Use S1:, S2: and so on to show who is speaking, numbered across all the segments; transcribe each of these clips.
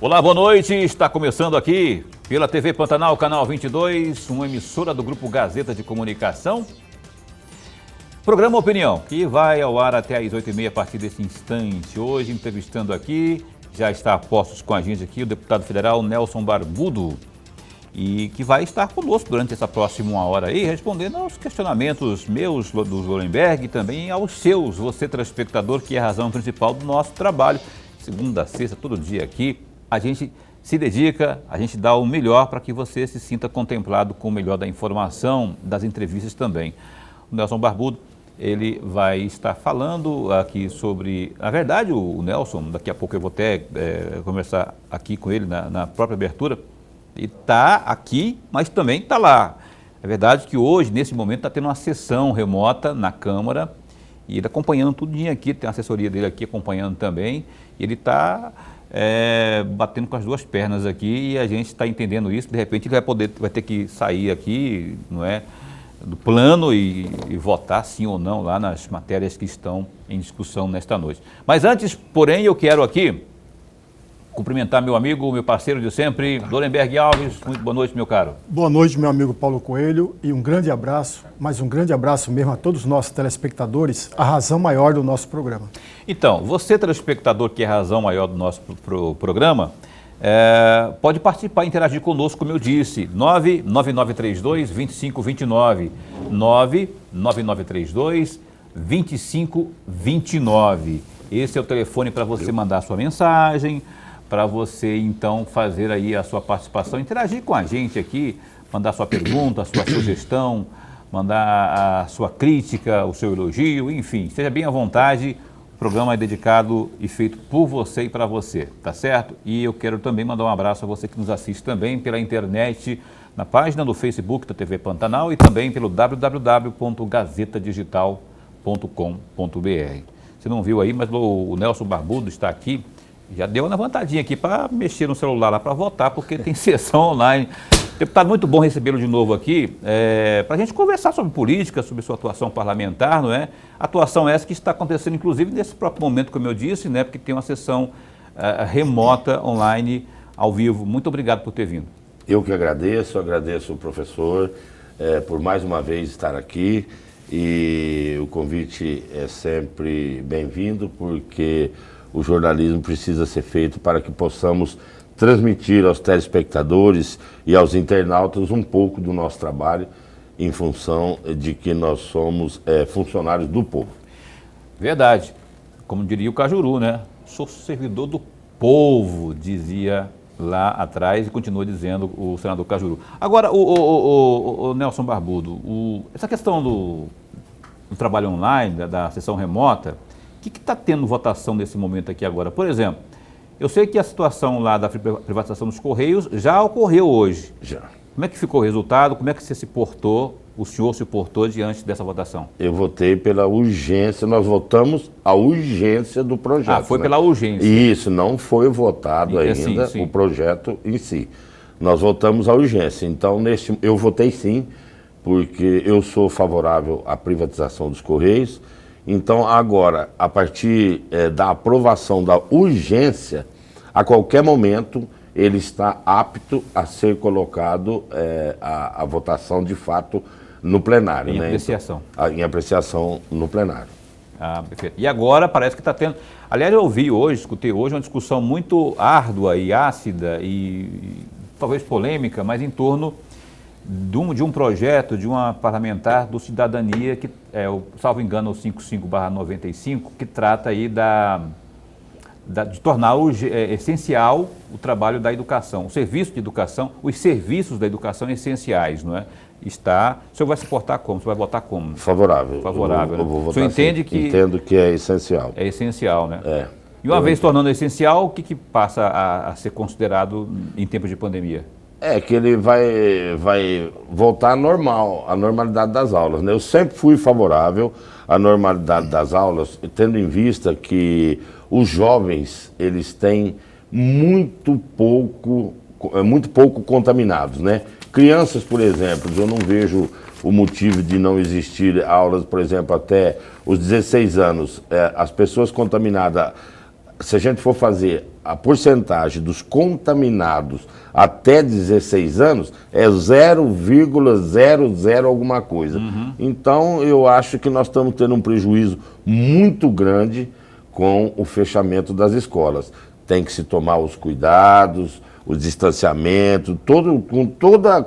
S1: Olá, boa noite. Está começando aqui pela TV Pantanal, canal 22, uma emissora do Grupo Gazeta de Comunicação. Programa Opinião, que vai ao ar até às 8h30 a partir desse instante. Hoje, entrevistando aqui, já está a postos com a gente aqui, o deputado federal Nelson Barbudo, e que vai estar conosco durante essa próxima hora aí, respondendo aos questionamentos meus, do Lorenberg, e também aos seus, você telespectador, que é a razão principal do nosso trabalho. Segunda a sexta, todo dia aqui, a gente se dedica, a gente dá o melhor para que você se sinta contemplado com o melhor da informação, das entrevistas também. O Nelson Barbudo, ele vai estar falando aqui sobre... Na verdade, o Nelson, daqui a pouco eu vou até conversar aqui com ele na própria abertura, ele está aqui, mas também está lá. É verdade que hoje, nesse momento, está tendo uma sessão remota na Câmara, e ele acompanhando tudinho aqui, tem a assessoria dele aqui acompanhando também, e ele está batendo com as duas pernas aqui, e a gente está entendendo isso. De repente ele vai ter que sair aqui, não é, do plano e votar sim ou não lá nas matérias que estão em discussão nesta noite. Mas antes, porém, eu quero aqui cumprimentar meu amigo, meu parceiro de sempre, Lorenberg Alves. Muito boa noite, meu caro.
S2: Boa noite, meu amigo Paulo Coelho, e um grande abraço, mas um grande abraço mesmo a todos os nossos telespectadores, a razão maior do nosso programa.
S1: Então, você telespectador, que é a razão maior do nosso programa, pode participar e interagir conosco, como eu disse, 99932-2529, 99932-2529. Esse é o telefone para você mandar a sua mensagem, para você, então, fazer aí a sua participação, interagir com a gente aqui, mandar a sua pergunta, a sua sugestão, mandar a sua crítica, o seu elogio, enfim, esteja bem à vontade. O programa é dedicado e feito por você e para você, tá certo? E eu quero também mandar um abraço a você que nos assiste também pela internet, na página do Facebook da TV Pantanal e também pelo www.gazetadigital.com.br. Você não viu aí, mas o Nelson Barbudo está aqui, já deu uma levantadinha aqui para mexer no celular lá para votar, porque tem sessão online. Deputado, muito bom recebê-lo de novo aqui, para a gente conversar sobre política, sobre sua atuação parlamentar, não é? Atuação essa que está acontecendo, inclusive, nesse próprio momento, como eu disse, né? Porque tem uma sessão remota, online, ao vivo. Muito obrigado por ter vindo.
S3: Eu que agradeço o professor por mais uma vez estar aqui, e o convite é sempre bem-vindo, porque o jornalismo precisa ser feito para que possamos transmitir aos telespectadores e aos internautas um pouco do nosso trabalho, em função de que nós somos funcionários do povo. Verdade.
S1: Como diria o Cajuru, né? Sou servidor do povo, dizia lá atrás e continua dizendo o senador Cajuru. Agora, o Nelson Barbudo, essa questão do trabalho online, da sessão remota, o que está tendo votação nesse momento aqui agora? Por exemplo, eu sei que a situação lá da privatização dos Correios já ocorreu hoje.
S3: Já.
S1: Como é que ficou o resultado? Como é que você se portou, o senhor se portou diante dessa votação?
S3: Eu votei pela urgência, nós votamos a urgência do projeto.
S1: Foi pela urgência.
S3: Isso, não foi votado ainda sim. O projeto em si. Nós votamos a urgência, então eu votei sim, porque eu sou favorável à privatização dos Correios. Então agora, a partir da aprovação da urgência, a qualquer momento ele está apto a ser colocado a votação de fato no plenário.
S1: Em apreciação.
S3: Então, em apreciação no plenário.
S1: Perfeito. E agora parece que está tendo... Aliás, eu escutei hoje uma discussão muito árdua e ácida e talvez polêmica, mas em torno de um projeto, de uma parlamentar do Cidadania, que salvo engano, o 55/95, que trata aí de tornar essencial o trabalho da educação, o serviço de educação, os serviços da educação essenciais, não é? O senhor vai se portar como? O senhor vai votar como?
S3: Favorável.
S1: Favorável,
S3: eu vou votar.
S1: O senhor entende que...
S3: Entendo que é essencial.
S1: É essencial, né?
S3: É.
S1: E uma vez tornando essencial, o que passa a ser considerado em tempos de pandemia?
S3: Que ele vai voltar à normalidade das aulas, né? Eu sempre fui favorável à normalidade das aulas, tendo em vista que os jovens, eles têm muito pouco contaminados, né? Crianças, por exemplo, eu não vejo o motivo de não existir aulas, por exemplo, até os 16 anos. As pessoas contaminadas se a gente for fazer a porcentagem dos contaminados até 16 anos, é 0,00 alguma coisa. Então, eu acho que nós estamos tendo um prejuízo muito grande com o fechamento das escolas. Tem que se tomar os cuidados, o distanciamento, com toda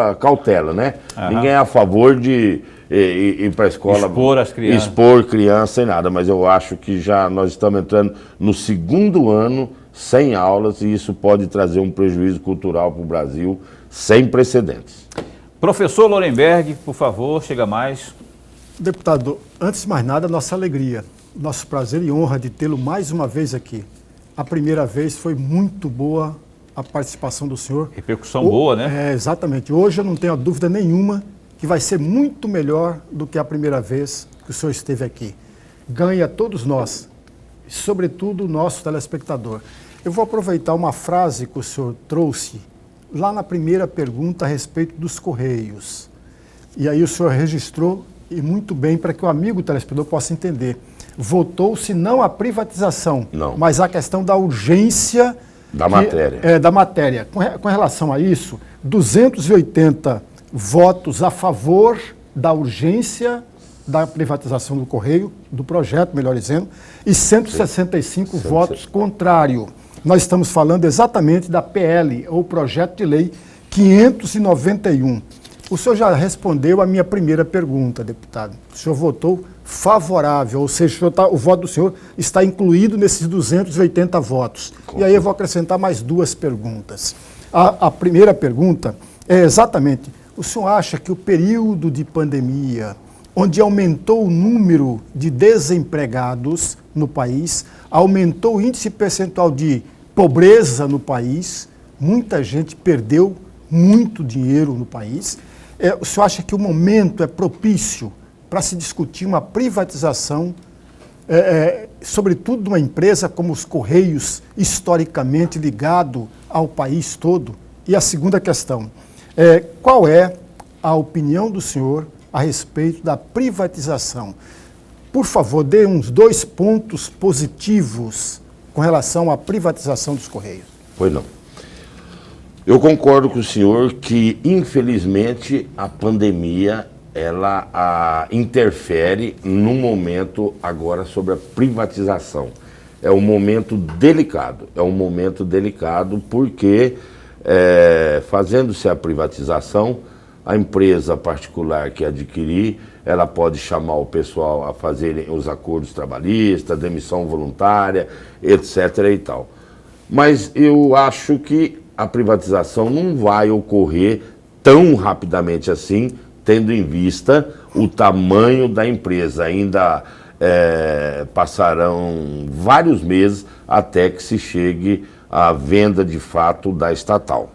S3: a cautela, né? Ninguém é a favor de ir para a escola, expor criança e nada, mas eu acho que já nós estamos entrando no segundo ano sem aulas e isso pode trazer um prejuízo cultural para o Brasil sem precedentes.
S1: Professor Lorenberg, por favor, chega mais.
S2: Deputado, antes de mais nada, nossa alegria, nosso prazer e honra de tê-lo mais uma vez aqui. A primeira vez foi muito boa a participação do senhor.
S1: Repercussão boa, né?
S2: Exatamente. Hoje eu não tenho dúvida nenhuma que vai ser muito melhor do que a primeira vez que o senhor esteve aqui. Ganha todos nós, sobretudo o nosso telespectador. Eu vou aproveitar uma frase que o senhor trouxe lá na primeira pergunta a respeito dos Correios. E aí o senhor registrou, e muito bem, para que o amigo telespectador possa entender. Votou-se não a privatização, mas a questão da urgência
S3: da matéria.
S2: Da matéria. Com relação a isso, 280 votos a favor da urgência da privatização do Correio, do projeto, melhor dizendo, e 165 votos contrário. Nós estamos falando exatamente da PL, ou Projeto de Lei 591. O senhor já respondeu a minha primeira pergunta, deputado. O senhor votou favorável, ou seja, o voto do senhor está incluído nesses 280 votos. E aí eu vou acrescentar mais duas perguntas. A primeira pergunta é exatamente, o senhor acha que o período de pandemia, onde aumentou o número de desempregados no país, aumentou o índice percentual de pobreza no país, muita gente perdeu muito dinheiro no país, o senhor acha que o momento é propício para se discutir uma privatização, sobretudo de uma empresa como os Correios, historicamente ligado ao país todo? E a segunda questão, qual é a opinião do senhor a respeito da privatização? Por favor, dê uns 2 pontos positivos com relação à privatização dos Correios.
S3: Pois não. Eu concordo com o senhor que, infelizmente, a pandemia ela interfere no momento agora sobre a privatização. É um momento delicado, porque fazendo-se a privatização, a empresa particular que adquirir, ela pode chamar o pessoal a fazerem os acordos trabalhistas, demissão voluntária, etc. e tal. Mas eu acho que a privatização não vai ocorrer tão rapidamente assim, tendo em vista o tamanho da empresa. Ainda passarão vários meses até que se chegue à venda de fato da estatal.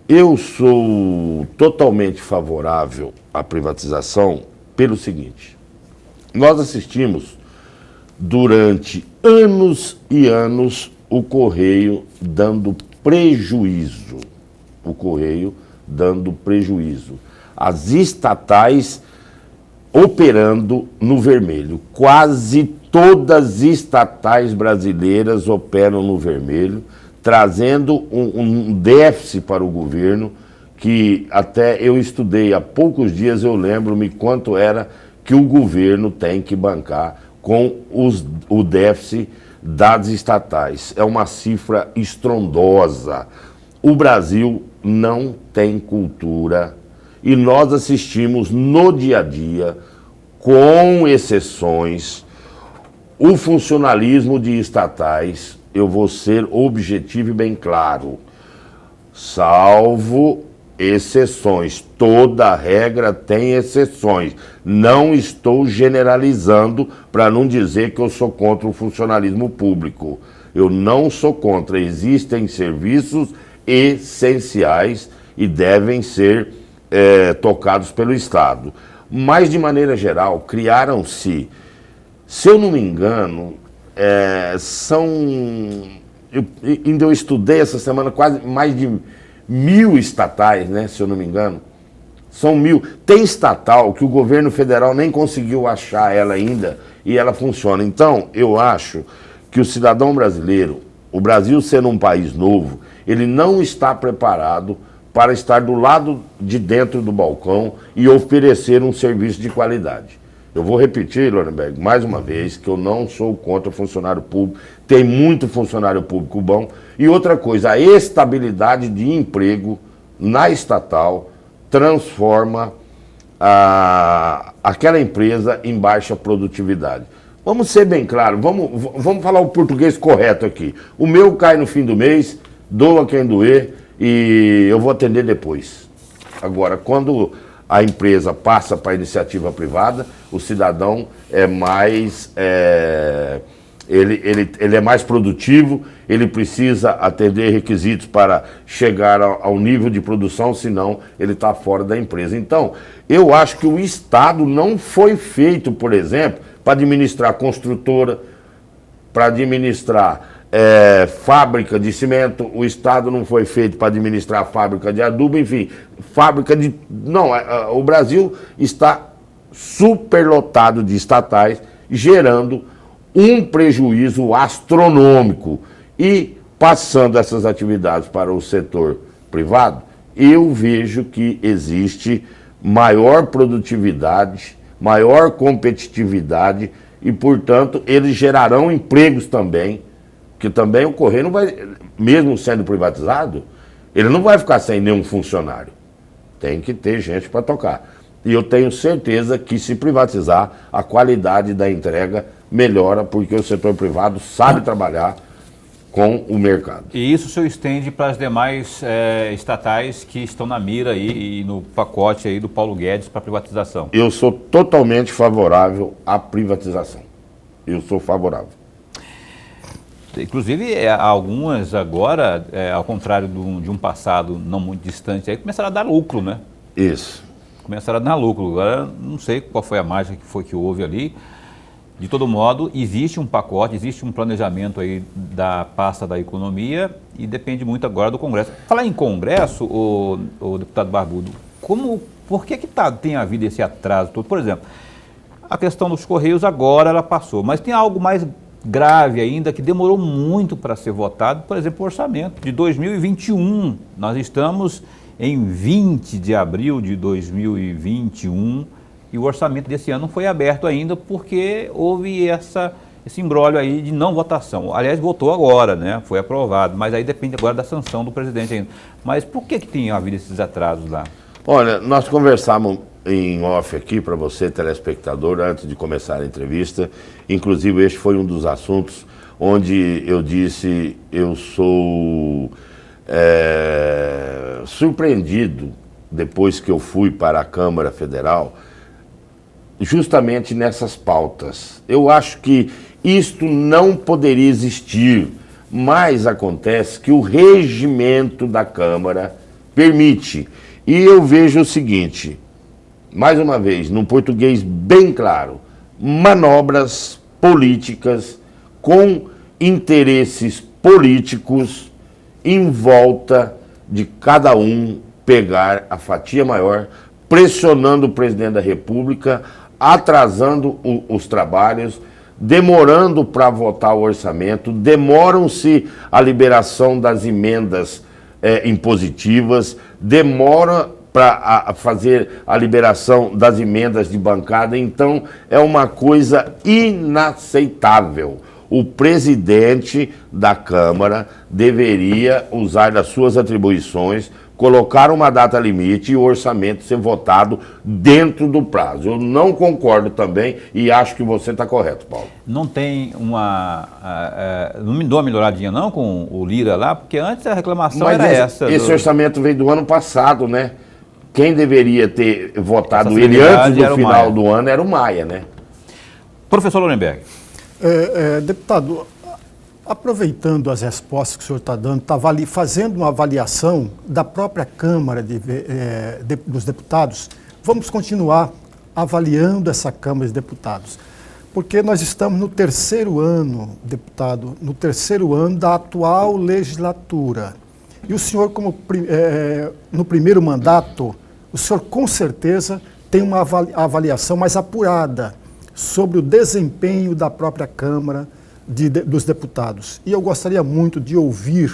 S3: Eu sou totalmente favorável à privatização pelo seguinte: nós assistimos durante anos e anos o Correio dando prejuízo. As estatais operando no vermelho. Quase todas as estatais brasileiras operam no vermelho, trazendo um déficit para o governo, que até eu estudei há poucos dias, eu lembro-me quanto era que o governo tem que bancar com o déficit das estatais. É uma cifra estrondosa. O Brasil não tem cultura e nós assistimos no dia a dia, com exceções, o funcionalismo de estatais. Eu vou ser objetivo e bem claro, salvo exceções. Toda regra tem exceções. Não estou generalizando para não dizer que eu sou contra o funcionalismo público. Eu não sou contra. Existem serviços essenciais e devem ser tocados pelo Estado. Mas, de maneira geral, criaram-se, se eu não me engano, eu estudei essa semana quase mais de 1000 estatais, né, se eu não me engano. São 1000. Tem estatal que o governo federal nem conseguiu achar ela ainda e ela funciona. Então, eu acho que o cidadão brasileiro, o Brasil sendo um país novo, ele não está preparado para estar do lado de dentro do balcão e oferecer um serviço de qualidade. Eu vou repetir, Lorenberg, mais uma vez, que eu não sou contra funcionário público, tem muito funcionário público bom. E outra coisa, a estabilidade de emprego na estatal transforma aquela empresa em baixa produtividade. Vamos ser bem claros, vamos falar o português correto aqui. O meu cai no fim do mês, doa quem doer e eu vou atender depois. Agora, quando a empresa passa para a iniciativa privada, o cidadão é mais, ele é mais produtivo, ele precisa atender requisitos para chegar ao nível de produção, senão ele está fora da empresa. Então, eu acho que o Estado não foi feito, por exemplo, para administrar construtora, para administrar fábrica de cimento, o Estado não foi feito para administrar fábrica de adubo, enfim, fábrica de... Não, o Brasil está superlotado de estatais, gerando um prejuízo astronômico. E passando essas atividades para o setor privado, eu vejo que existe maior produtividade, maior competitividade e, portanto, eles gerarão empregos também, que também o Correio não vai, mesmo sendo privatizado, ele não vai ficar sem nenhum funcionário. Tem que ter gente para tocar. E eu tenho certeza que se privatizar, a qualidade da entrega melhora, porque o setor privado sabe trabalhar com o mercado.
S1: E isso o senhor estende para as demais estatais que estão na mira aí e no pacote aí do Paulo Guedes para privatização?
S3: Eu sou totalmente favorável à privatização. Eu sou favorável.
S1: Inclusive, algumas agora, ao contrário de um passado não muito distante, aí começaram a dar lucro, né?
S3: Isso.
S1: Começaram a dar lucro. Agora, não sei qual foi a mágica que houve ali. De todo modo, existe um pacote, existe um planejamento aí da pasta da economia e depende muito agora do Congresso. Falar em Congresso, o deputado Barbudo, por que tem havido esse atraso todo? Por exemplo, a questão dos Correios agora ela passou, mas tem algo mais grave ainda que demorou muito para ser votado, por exemplo, o orçamento de 2021. Nós estamos em 20 de abril de 2021 e o orçamento desse ano não foi aberto ainda porque houve esse imbróglio aí de não votação. Aliás, votou agora, né? Foi aprovado, mas aí depende agora da sanção do presidente ainda. Mas por que tem havido esses atrasos lá?
S3: Olha, nós conversamos em off aqui para você, telespectador, antes de começar a entrevista. Inclusive, este foi um dos assuntos onde eu disse, eu sou surpreendido, depois que eu fui para a Câmara Federal, justamente nessas pautas. Eu acho que isto não poderia existir, mas acontece que o regimento da Câmara permite. E eu vejo o seguinte, mais uma vez, num português bem claro, manobras políticas com interesses políticos em volta de cada um pegar a fatia maior, pressionando o presidente da República, atrasando os trabalhos, demorando para votar o orçamento, demoram-se a liberação das emendas impositivas, demora para fazer a liberação das emendas de bancada. Então, é uma coisa inaceitável. O presidente da Câmara deveria usar das suas atribuições, colocar uma data limite e o orçamento ser votado dentro do prazo. Eu não concordo também e acho que você está correto, Paulo.
S1: Não tem não me dou uma melhoradinha não com o Lira lá, porque antes a reclamação era essa.
S3: Esse orçamento veio do ano passado, né? Quem deveria ter votado ele antes do final do ano era o Maia, né?
S1: Professor Lorenberg.
S2: Deputado, aproveitando as respostas que o senhor está dando, está fazendo uma avaliação da própria Câmara dos Deputados, vamos continuar avaliando essa Câmara de Deputados, porque nós estamos no terceiro ano, deputado, no terceiro ano da atual legislatura. E o senhor, no primeiro mandato, o senhor com certeza tem uma avaliação mais apurada sobre o desempenho da própria Câmara dos deputados. E eu gostaria muito de ouvir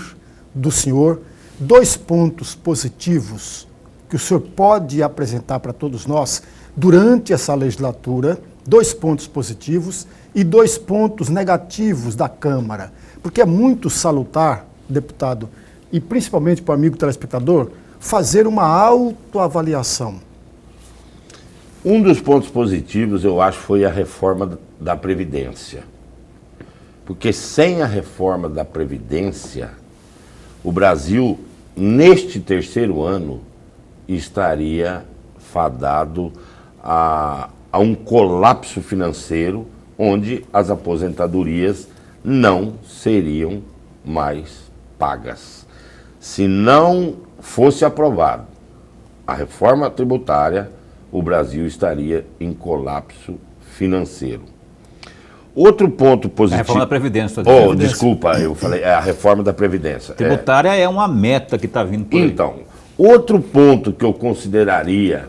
S2: do senhor 2 pontos positivos que o senhor pode apresentar para todos nós durante essa legislatura, 2 pontos positivos e 2 pontos negativos da Câmara. Porque é muito salutar, deputado, e principalmente para o amigo telespectador, fazer uma autoavaliação.
S3: Um dos pontos positivos, eu acho, foi a reforma da Previdência. Porque sem a reforma da Previdência, o Brasil, neste 3º ano, estaria fadado a um colapso financeiro, onde as aposentadorias não seriam mais pagas. Se não fosse aprovado a reforma tributária, o Brasil estaria em colapso financeiro. Outro ponto positivo...
S1: A reforma da Previdência.
S3: Desculpa, eu falei, é a reforma da Previdência.
S1: Tributária é uma meta que está vindo por aí.
S3: Então, outro ponto que eu consideraria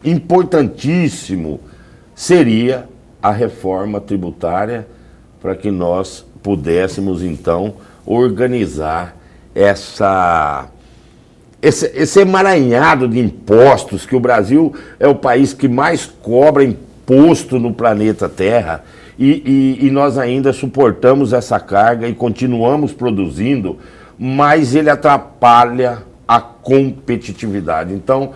S3: importantíssimo seria a reforma tributária para que nós pudéssemos, então, organizar esse emaranhado de impostos, que o Brasil é o país que mais cobra imposto no planeta Terra, e nós ainda suportamos essa carga e continuamos produzindo, mas ele atrapalha a competitividade. Então,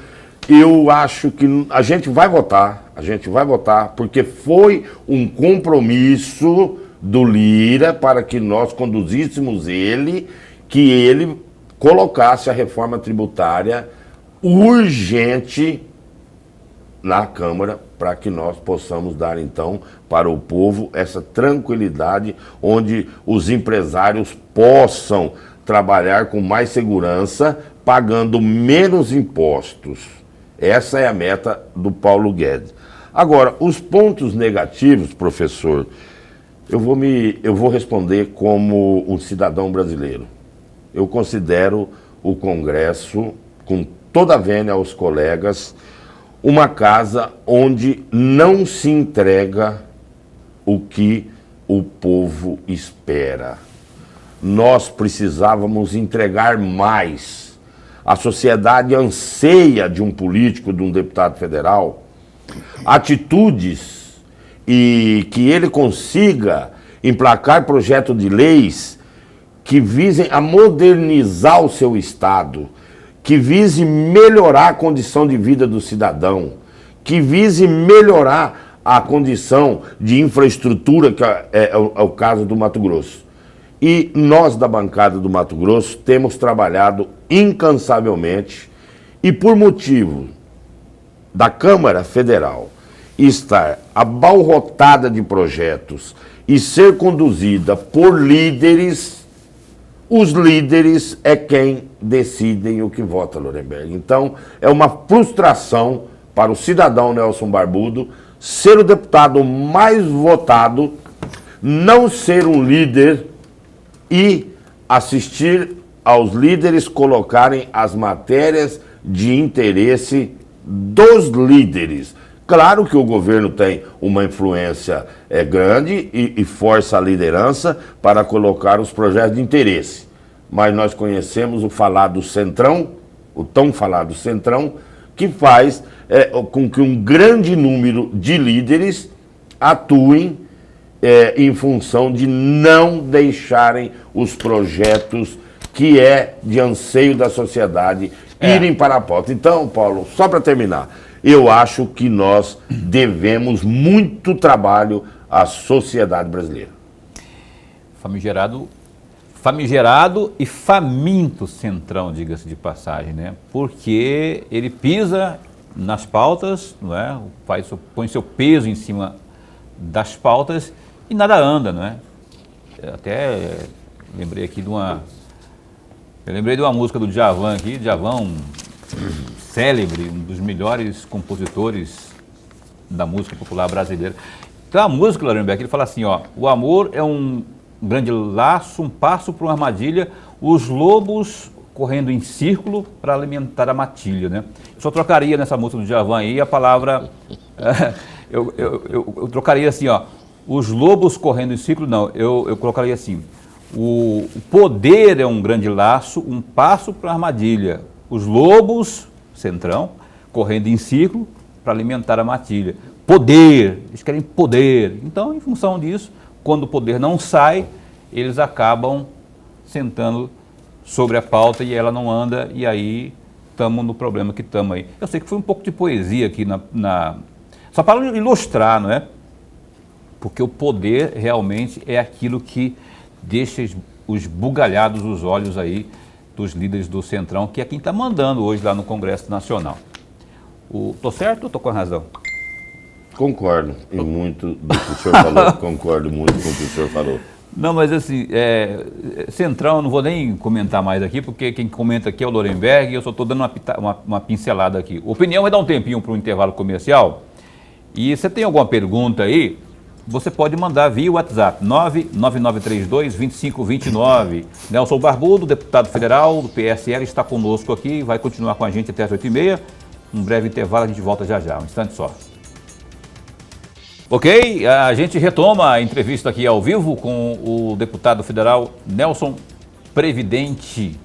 S3: eu acho que a gente vai votar, porque foi um compromisso do Lira para que nós conduzíssemos que ele colocasse a reforma tributária urgente na Câmara, para que nós possamos dar, então, para o povo essa tranquilidade, onde os empresários possam trabalhar com mais segurança, pagando menos impostos. Essa é a meta do Paulo Guedes. Agora, os pontos negativos, professor, eu vou responder como um cidadão brasileiro. Eu considero o Congresso, com toda a vênia aos colegas, uma casa onde não se entrega o que o povo espera. Nós precisávamos entregar mais. A sociedade anseia de um político, de um deputado federal, atitudes e que ele consiga emplacar projetos de leis que visem a modernizar o seu Estado, que vise melhorar a condição de vida do cidadão, que vise melhorar a condição de infraestrutura, que é o caso do Mato Grosso. E nós, da bancada do Mato Grosso, temos trabalhado incansavelmente e, por motivo da Câmara Federal estar abarrotada de projetos e ser conduzida por líderes, os líderes é quem decidem o que vota, Lorenberg. Então, é uma frustração para o cidadão Nelson Barbudo ser o deputado mais votado, não ser um líder e assistir aos líderes colocarem as matérias de interesse dos líderes. Claro que o governo tem uma influência grande e força a liderança para colocar os projetos de interesse. Mas nós conhecemos o falado Centrão, o tão falado Centrão, que faz com que um grande número de líderes atuem em função de não deixarem os projetos que é de anseio da sociedade irem para a pauta. Então, Paulo, só para terminar, eu acho que nós devemos muito trabalho à sociedade brasileira.
S1: Famigerado e faminto Centrão, diga-se de passagem, né? Porque ele pisa nas pautas, não é? Põe seu peso em cima das pautas e nada anda, não é? Até lembrei aqui de uma música do Djavan aqui, Djavan, célebre, um dos melhores compositores da música popular brasileira. Tem uma música, Lorenberg, ele fala assim, ó: o amor é um grande laço, um passo para uma armadilha, os lobos correndo em círculo para alimentar a matilha, né? Eu só trocaria nessa música do Djavan aí a palavra, eu trocaria assim, ó: Os lobos correndo em ciclo, não, eu colocaria assim, o poder é um grande laço, um passo para a armadilha. Os lobos, centrão, correndo em ciclo para alimentar a matilha. Poder, eles querem poder. Então, em função disso, quando o poder não sai, eles acabam sentando sobre a pauta e ela não anda, e aí estamos no problema que estamos aí. Eu sei que foi um pouco de poesia aqui só para ilustrar, não é? Porque o poder realmente é aquilo que deixa os bugalhados os olhos aí dos líderes do Centrão, que é quem está mandando hoje lá no Congresso Nacional. Tô certo ou tô com razão?
S3: Concordo em muito do que o senhor falou, concordo muito com o que o senhor falou.
S1: Não, mas assim, Centrão, eu não vou nem comentar mais aqui, porque quem comenta aqui é o Lorenberg e eu só estou dando uma pincelada aqui. Opinião vai dar um tempinho para um intervalo comercial. E você tem alguma pergunta aí, você pode mandar via WhatsApp, 99932-2529. Nelson Barbudo, deputado federal do PSL, está conosco aqui, vai continuar com a gente até as 8h30. Um breve intervalo, a gente volta já já, um instante só. Ok, a gente retoma a entrevista aqui ao vivo com o deputado federal Nelson Previdente,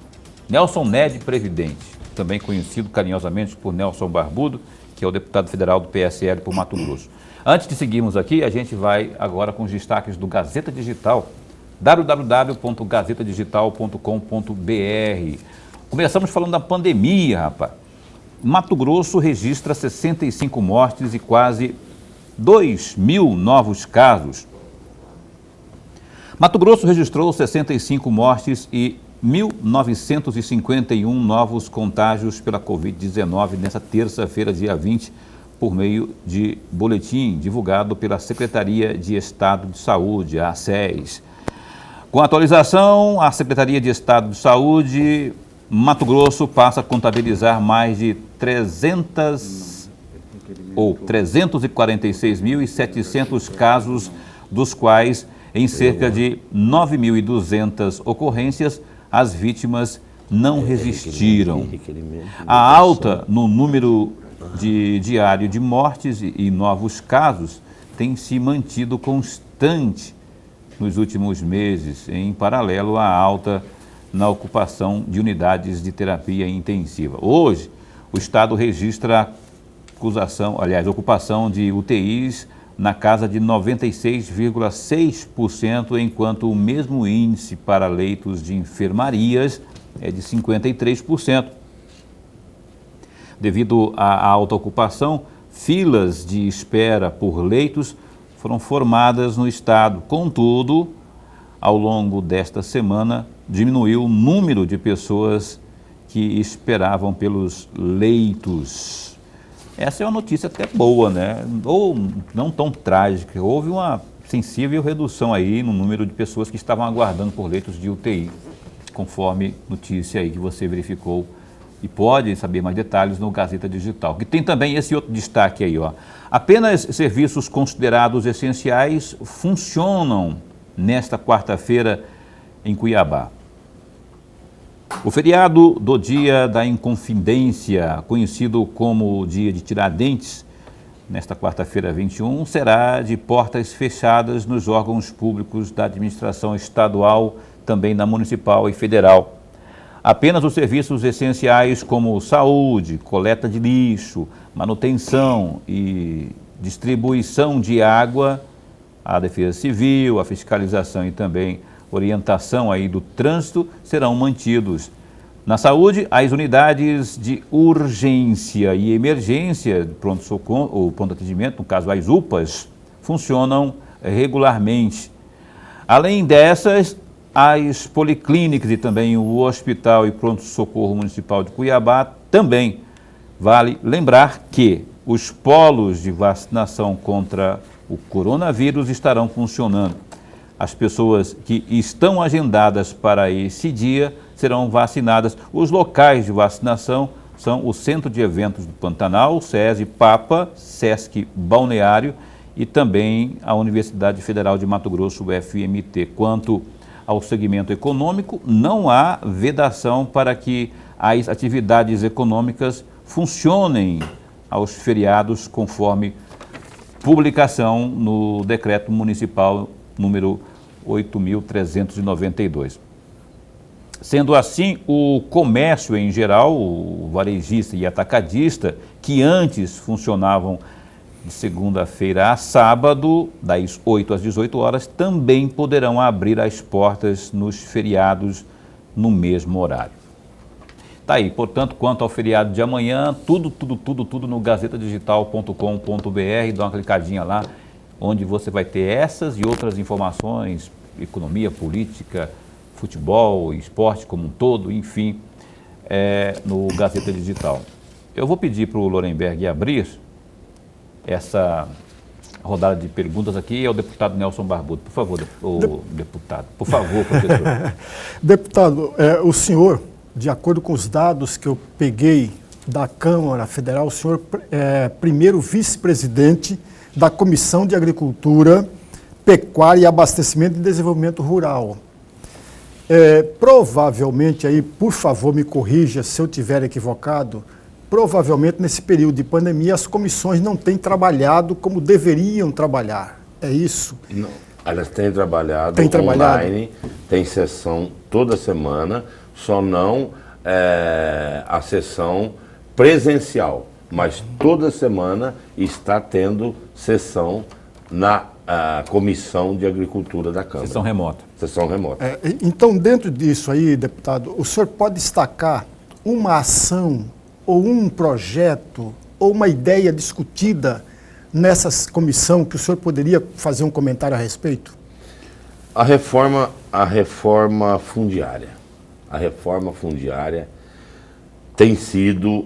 S1: Nelson Ned Previdente, também conhecido carinhosamente por Nelson Barbudo, que é o deputado federal do PSL por Mato Grosso. Antes de seguirmos aqui, a gente vai agora com os destaques do Gazeta Digital, www.gazetadigital.com.br. Começamos falando da pandemia, rapaz. Mato Grosso registra 65 mortes e quase 2.000 novos casos. Mato Grosso registrou 65 mortes e 1.951 novos contágios pela Covid-19 nesta terça-feira, dia 20, por meio de boletim divulgado pela Secretaria de Estado de Saúde, a SES. Com a atualização, a Secretaria de Estado de Saúde, Mato Grosso passa a contabilizar mais de 346.700 casos, dos quais, em cerca de 9.200 ocorrências, as vítimas não resistiram. A alta no número diário de mortes e novos casos tem se mantido constante nos últimos meses, em paralelo à alta na ocupação de unidades de terapia intensiva. Hoje, o Estado registra ocupação de UTIs na casa de 96,6%, enquanto o mesmo índice para leitos de enfermarias é de 53%. Devido à alta ocupação, filas de espera por leitos foram formadas no Estado. Contudo, ao longo desta semana, diminuiu o número de pessoas que esperavam pelos leitos. Essa é uma notícia até boa, né? Ou não tão trágica. Houve uma sensível redução aí no número de pessoas que estavam aguardando por leitos de UTI, conforme notícia aí que você verificou e pode saber mais detalhes no Gazeta Digital. Que tem também esse outro destaque aí, ó. Apenas serviços considerados essenciais funcionam nesta quarta-feira em Cuiabá. O feriado do Dia da Inconfidência, conhecido como Dia de Tiradentes, nesta quarta-feira 21, será de portas fechadas nos órgãos públicos da administração estadual, também na municipal e federal. Apenas os serviços essenciais como saúde, coleta de lixo, manutenção e distribuição de água, a defesa civil, a fiscalização e também orientação aí do trânsito serão mantidos. Na saúde, as unidades de urgência e emergência, pronto-socorro ou pronto atendimento, no caso as UPAs, funcionam regularmente. Além dessas, as policlínicas e também o Hospital e Pronto-Socorro Municipal de Cuiabá também. Vale lembrar que os polos de vacinação contra o coronavírus estarão funcionando. As pessoas que estão agendadas para esse dia serão vacinadas. Os locais de vacinação são o Centro de Eventos do Pantanal, SESI Papa, SESC Balneário e também a Universidade Federal de Mato Grosso, UFMT. Quanto ao segmento econômico, não há vedação para que as atividades econômicas funcionem aos feriados, conforme publicação no decreto municipal número 8.392. Sendo assim, o comércio em geral, o varejista e atacadista, que antes funcionavam de segunda-feira a sábado, das 8 às 18 horas, também poderão abrir as portas nos feriados no mesmo horário. Tá aí, portanto, quanto ao feriado de amanhã, tudo no gazetadigital.com.br, dá uma clicadinha lá, onde você vai ter essas e outras informações, economia, política, futebol, esporte como um todo, enfim, no Gazeta Digital. Eu vou pedir para o Lorenberg abrir essa rodada de perguntas aqui ao deputado Nelson Barbudo. Por favor, deputado. Por favor, professor.
S2: Deputado, o senhor, de acordo com os dados que eu peguei da Câmara Federal, o senhor é primeiro vice-presidente da Comissão de Agricultura, Pecuária e Abastecimento e Desenvolvimento Rural. Provavelmente, aí, por favor, me corrija se eu estiver equivocado, provavelmente nesse período de pandemia as comissões não têm trabalhado como deveriam trabalhar. É isso?
S3: Não, elas têm trabalhado online, tem sessão toda semana, só não a sessão presencial, mas toda semana está tendo sessão na Comissão de Agricultura da Câmara.
S1: Sessão remota.
S3: Sessão remota.
S2: Então, dentro disso aí, deputado, o senhor pode destacar uma ação ou um projeto ou uma ideia discutida nessa comissão que o senhor poderia fazer um comentário a respeito?
S3: A reforma fundiária. A reforma fundiária tem sido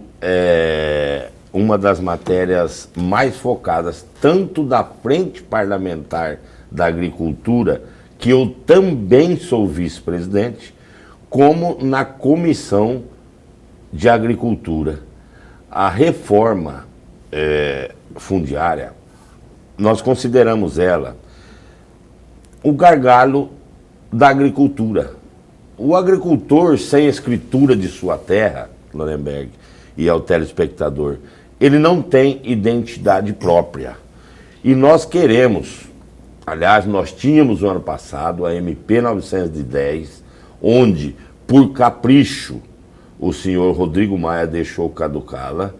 S3: uma das matérias mais focadas, tanto da Frente Parlamentar da Agricultura, que eu também sou vice-presidente, como na Comissão de Agricultura. A reforma fundiária, nós consideramos ela o gargalo da agricultura. O agricultor sem escritura de sua terra, Lorenberg e ao telespectador, ele não tem identidade própria. E nós queremos, aliás, nós tínhamos no ano passado a MP 910, onde, por capricho, o senhor Rodrigo Maia deixou caducá-la.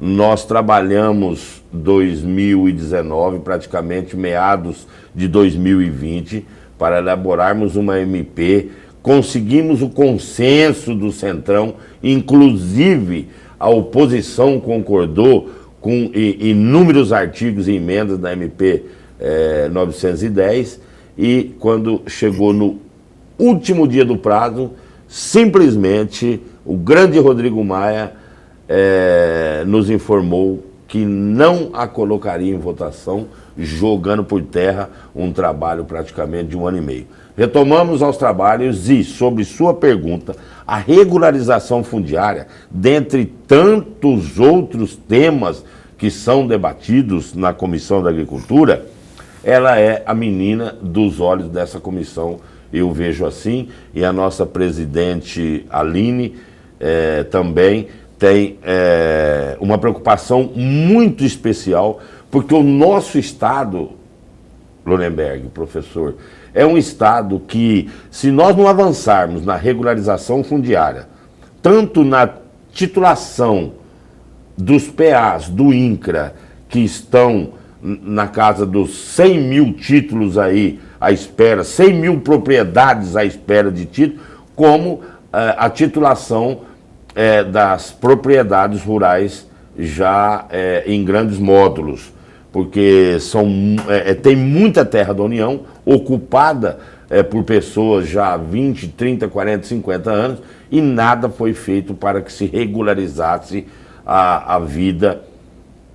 S3: Nós trabalhamos 2019, praticamente meados de 2020, para elaborarmos uma MP. Conseguimos o consenso do Centrão, inclusive a oposição concordou com inúmeros artigos e emendas da MP 910, e quando chegou no último dia do prazo, simplesmente o grande Rodrigo Maia nos informou que não a colocaria em votação, jogando por terra um trabalho praticamente de 1 ano e meio. Retomamos aos trabalhos e, sobre sua pergunta, a regularização fundiária, dentre tantos outros temas que são debatidos na Comissão da Agricultura, ela é a menina dos olhos dessa comissão, eu vejo assim, e a nossa presidente Aline também tem uma preocupação muito especial, porque o nosso estado, Lorenberg, professor, é um estado que, se nós não avançarmos na regularização fundiária, tanto na titulação dos PAs do INCRA, que estão na casa dos 100 mil títulos aí à espera, 100 mil propriedades à espera de título, como a titulação das propriedades rurais já em grandes módulos, porque tem muita terra da União ocupada por pessoas já há 20, 30, 40, 50 anos, e nada foi feito para que se regularizasse a vida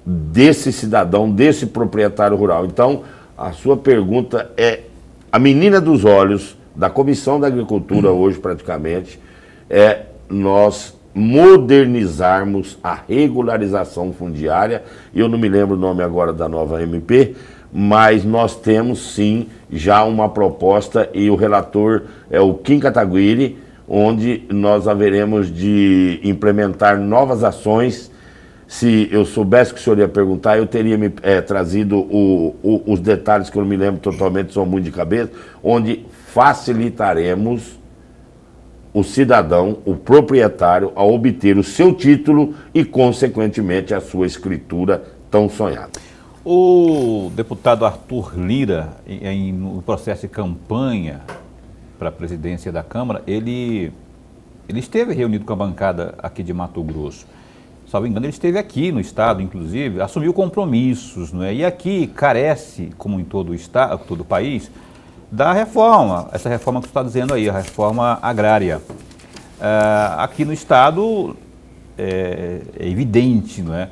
S3: desse cidadão, desse proprietário rural. Então, a sua pergunta é a menina dos olhos da Comissão da Agricultura hoje, praticamente, nós modernizarmos a regularização fundiária. Eu não me lembro o nome agora da nova MP, mas nós temos sim já uma proposta, e o relator é o Kim Kataguiri, onde nós haveremos de implementar novas ações Se eu soubesse que o senhor ia perguntar, eu teria me trazido os detalhes que eu não me lembro totalmente, são muito de cabeça, onde facilitaremos o cidadão, o proprietário, a obter o seu título e, consequentemente, a sua escritura tão sonhada.
S1: O deputado Arthur Lira, no processo de campanha para a presidência da Câmara, ele esteve reunido com a bancada aqui de Mato Grosso. Salvo engano, ele esteve aqui no estado, inclusive, assumiu compromissos, não é? E aqui carece, como em todo o estado, todo o país, da reforma, essa reforma que você está dizendo aí, a reforma agrária. Aqui no estado é evidente, não é?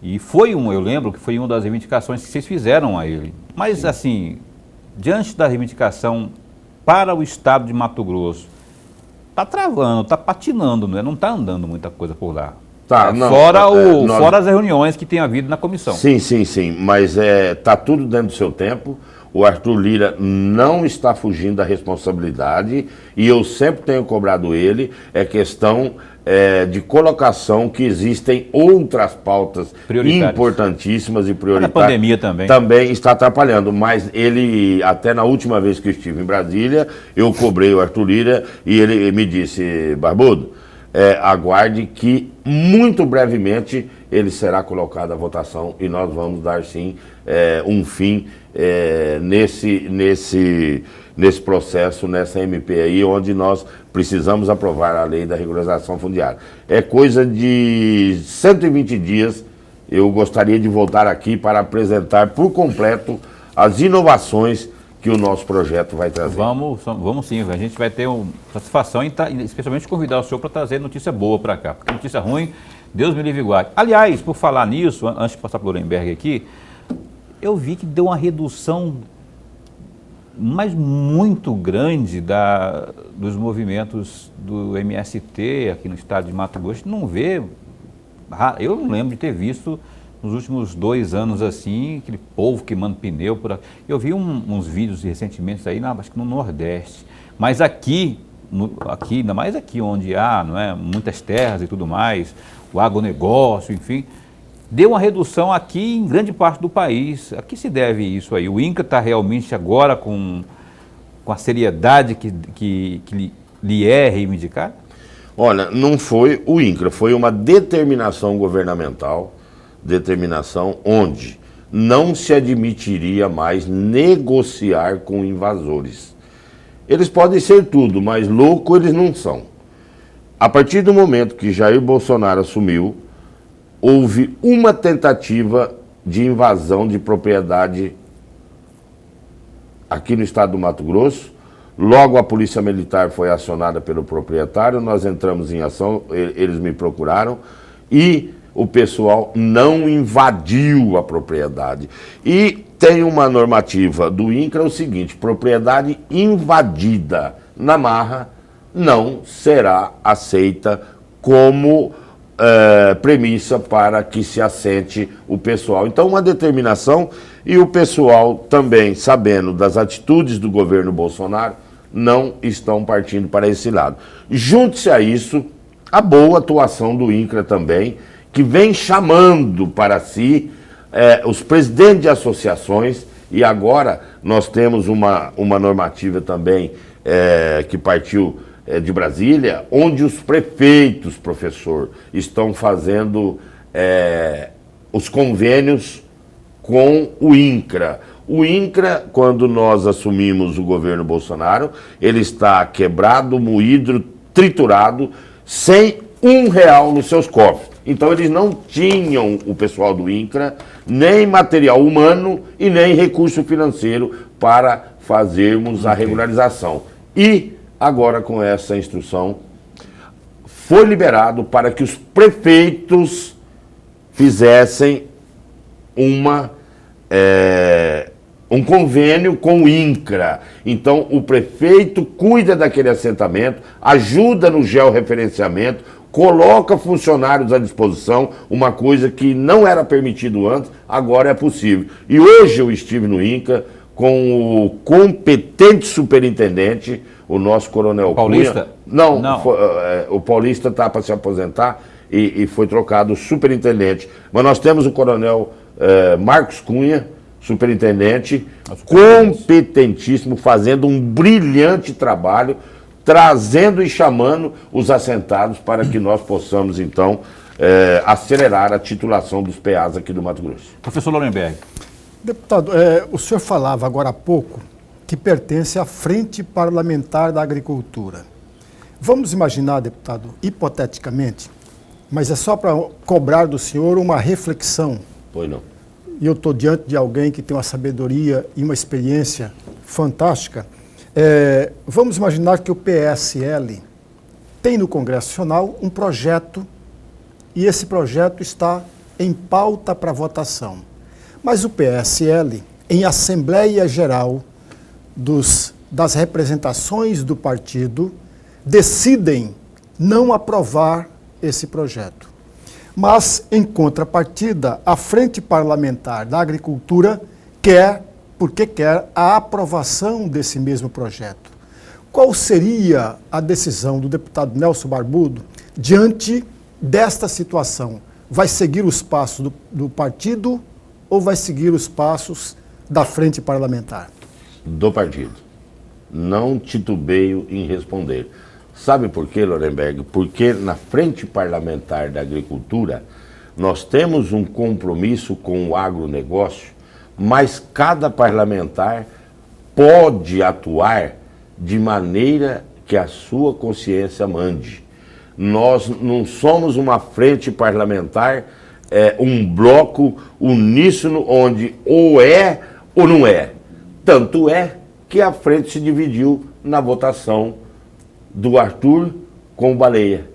S1: E eu lembro que foi uma das reivindicações que vocês fizeram a ele. Mas, sim, assim, diante da reivindicação para o estado de Mato Grosso, está travando, está patinando, não é? Não está andando muita coisa por lá.
S3: Tá, não,
S1: fora as reuniões que tem havido na comissão.
S3: Sim, mas está tudo dentro do seu tempo. O Arthur Lira não está fugindo da responsabilidade e eu sempre tenho cobrado ele, questão de colocação que existem outras pautas importantíssimas e prioritárias.
S1: A pandemia também.
S3: Também está atrapalhando, mas ele, até na última vez que eu estive em Brasília, eu cobrei o Arthur Lira e ele me disse, Barbudo, aguarde que muito brevemente ele será colocado à votação e nós vamos dar sim um fim nesse processo, nessa MP aí, onde nós precisamos aprovar a lei da regularização fundiária. É coisa de 120 dias, eu gostaria de voltar aqui para apresentar por completo as inovações que o nosso projeto vai trazer.
S1: Vamos sim, a gente vai ter satisfação em especialmente convidar o senhor para trazer notícia boa para cá, porque notícia ruim, Deus me livre e guarde. Aliás, por falar nisso, antes de passar para o Lorenberg aqui, eu vi que deu uma redução, mas muito grande, dos movimentos do MST aqui no estado de Mato Grosso. Eu não lembro de ter visto nos últimos 2 anos assim, aquele povo queimando pneu por aqui. Eu vi uns vídeos recentemente aí, acho que no Nordeste, mas aqui, ainda mais aqui onde há, não é, muitas terras e tudo mais, o agronegócio, enfim, deu uma redução aqui em grande parte do país. A que se deve isso aí? O INCRA está realmente agora com a seriedade que lhe é reivindicar?
S3: Olha, não foi o INCRA, foi uma determinação governamental, onde não se admitiria mais negociar com invasores. Eles podem ser tudo, mas louco eles não são. A partir do momento que Jair Bolsonaro assumiu, houve uma tentativa de invasão de propriedade aqui no estado do Mato Grosso. Logo a polícia militar foi acionada pelo proprietário, nós entramos em ação, eles me procuraram e o pessoal não invadiu a propriedade. E tem uma normativa do INCRA, o seguinte, propriedade invadida na marra não será aceita como premissa para que se assente o pessoal. Então, uma determinação, e o pessoal também, sabendo das atitudes do governo Bolsonaro, não estão partindo para esse lado. Junte-se a isso a boa atuação do INCRA também, que vem chamando para si os presidentes de associações, e agora nós temos uma normativa também que partiu de Brasília, onde os prefeitos, professor, estão fazendo os convênios com o INCRA. O INCRA, quando nós assumimos o governo Bolsonaro, ele está quebrado, moído, triturado, sem R$1 nos seus cofres. Então eles não tinham, o pessoal do INCRA, nem material humano e nem recurso financeiro para fazermos a regularização. E agora, com essa instrução, foi liberado para que os prefeitos fizessem um convênio com o INCRA. Então, o prefeito cuida daquele assentamento, ajuda no georreferenciamento, coloca funcionários à disposição, uma coisa que não era permitido antes, agora é possível. E hoje eu estive no INCRA com o competente superintendente, o nosso coronel
S1: Paulista?
S3: Cunha. Não. O Paulista está para se aposentar. e foi trocado o superintendente. Mas nós temos o coronel Marcos Cunha, superintendente, competentíssimo, fazendo um brilhante trabalho, trazendo e chamando os assentados para que nós possamos, então, acelerar a titulação dos PAs aqui do Mato Grosso.
S1: Professor Lorenberg.
S2: Deputado, o senhor falava agora há pouco que pertence à Frente Parlamentar da Agricultura. Vamos imaginar, deputado, hipoteticamente, mas é só para cobrar do senhor uma reflexão.
S3: Pois não.
S2: E eu estou diante de alguém que tem uma sabedoria e uma experiência fantástica. Vamos imaginar que o PSL tem no Congresso Nacional um projeto e esse projeto está em pauta para votação. Mas o PSL, em Assembleia Geral das representações do partido, decidem não aprovar esse projeto. Mas, em contrapartida, a Frente Parlamentar da Agricultura quer a aprovação desse mesmo projeto. Qual seria a decisão do deputado Nelson Barbudo diante desta situação? Vai seguir os passos do partido ou vai seguir os passos da Frente Parlamentar?
S3: Do partido. Não titubeio em responder. Sabe por quê, Lorenberg? Porque na Frente Parlamentar da Agricultura nós temos um compromisso com o agronegócio, mas cada parlamentar pode atuar de maneira que a sua consciência mande. Nós não somos uma frente parlamentar, um bloco uníssono onde ou é ou não é. Tanto é que a frente se dividiu na votação do Arthur com o Baleia.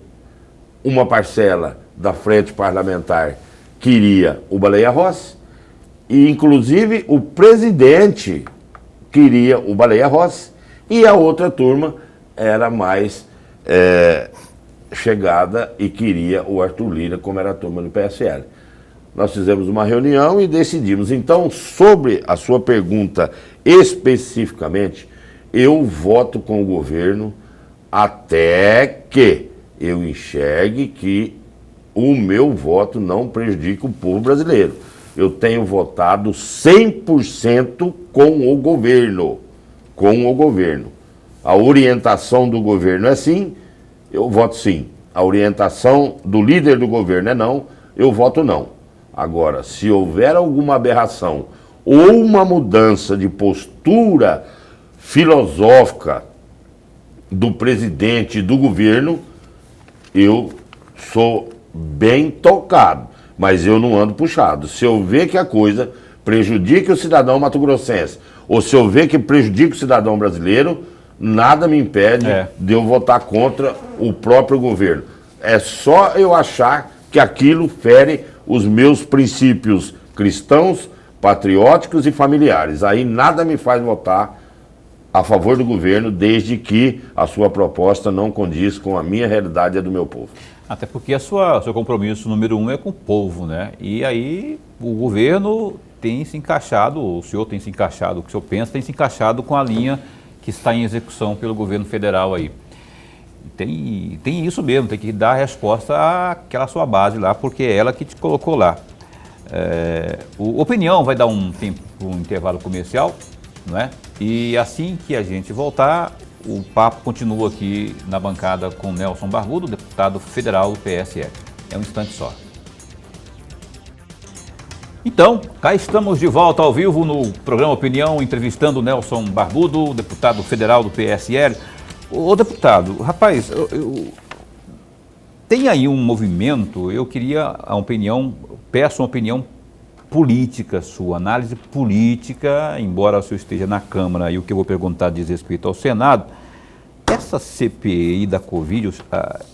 S3: Uma parcela da frente parlamentar queria o Baleia Rossi e, inclusive, o presidente queria o Baleia Rossi e a outra turma era mais chegada e queria o Arthur Lira, como era a turma do PSL. Nós fizemos uma reunião e decidimos. Então, sobre a sua pergunta especificamente, eu voto com o governo até que eu enxergue que o meu voto não prejudica o povo brasileiro. Eu tenho votado 100% com o governo. Com o governo. A orientação do governo é sim, eu voto sim. A orientação do líder do governo é não, eu voto não. Agora, se houver alguma aberração ou uma mudança de postura filosófica do presidente e do governo, eu sou bem tocado, mas eu não ando puxado. Se eu ver que a coisa prejudica o cidadão mato-grossense, ou se eu ver que prejudica o cidadão brasileiro, nada me impede de eu votar contra o próprio governo. É só eu achar que aquilo fere os meus princípios cristãos, patrióticos e familiares. Aí nada me faz votar a favor do governo, desde que a sua proposta não condiz com a minha realidade e a do meu povo.
S1: Até porque o seu compromisso número 1 é com o povo, né? E aí o governo tem se encaixado, o senhor tem se encaixado, o que o senhor pensa tem se encaixado com a linha que está em execução pelo governo federal aí. Tem isso mesmo, tem que dar resposta àquela sua base lá, porque é ela que te colocou lá. O Opinião vai dar um tempo, um intervalo comercial, não é? E assim que a gente voltar, o papo continua aqui na bancada com Nelson Barbudo, deputado federal do PSL. É um instante só. Então, cá estamos de volta ao vivo no programa Opinião, entrevistando Nelson Barbudo, deputado federal do PSL. Ô deputado, rapaz, tem aí um movimento, eu queria a opinião, peço uma opinião política sua, análise política, embora o senhor esteja na Câmara e o que eu vou perguntar diz respeito ao Senado. Essa CPI da Covid,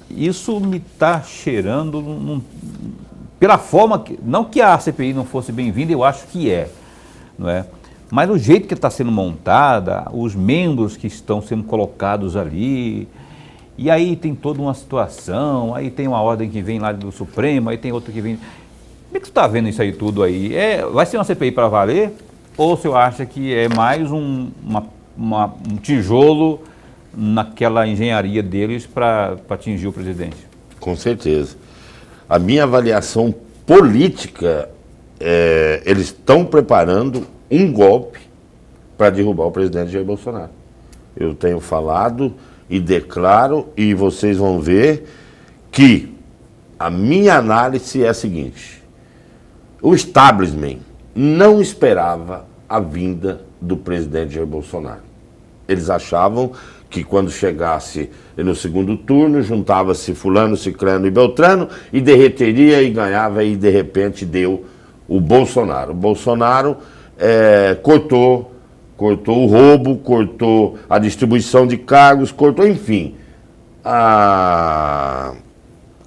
S1: isso me está cheirando, pela forma, não que a CPI não fosse bem-vinda, eu acho que não é? Mas o jeito que está sendo montada, os membros que estão sendo colocados ali, e aí tem toda uma situação, aí tem uma ordem que vem lá do Supremo, aí tem outra que vem... Como é que você está vendo isso aí tudo aí? Vai ser uma CPI para valer? Ou você acha que é mais um tijolo naquela engenharia deles para atingir o presidente?
S3: Com certeza. A minha avaliação política, eles estão preparando um golpe para derrubar o presidente Jair Bolsonaro. Eu tenho falado e declaro, e vocês vão ver que a minha análise é a seguinte: o establishment não esperava a vinda do presidente Jair Bolsonaro. Eles achavam que quando chegasse no segundo turno, juntava-se fulano, ciclano e beltrano e derreteria e ganhava, e de repente deu o Bolsonaro. O Bolsonaro cortou o roubo, cortou a distribuição de cargos, cortou, enfim, a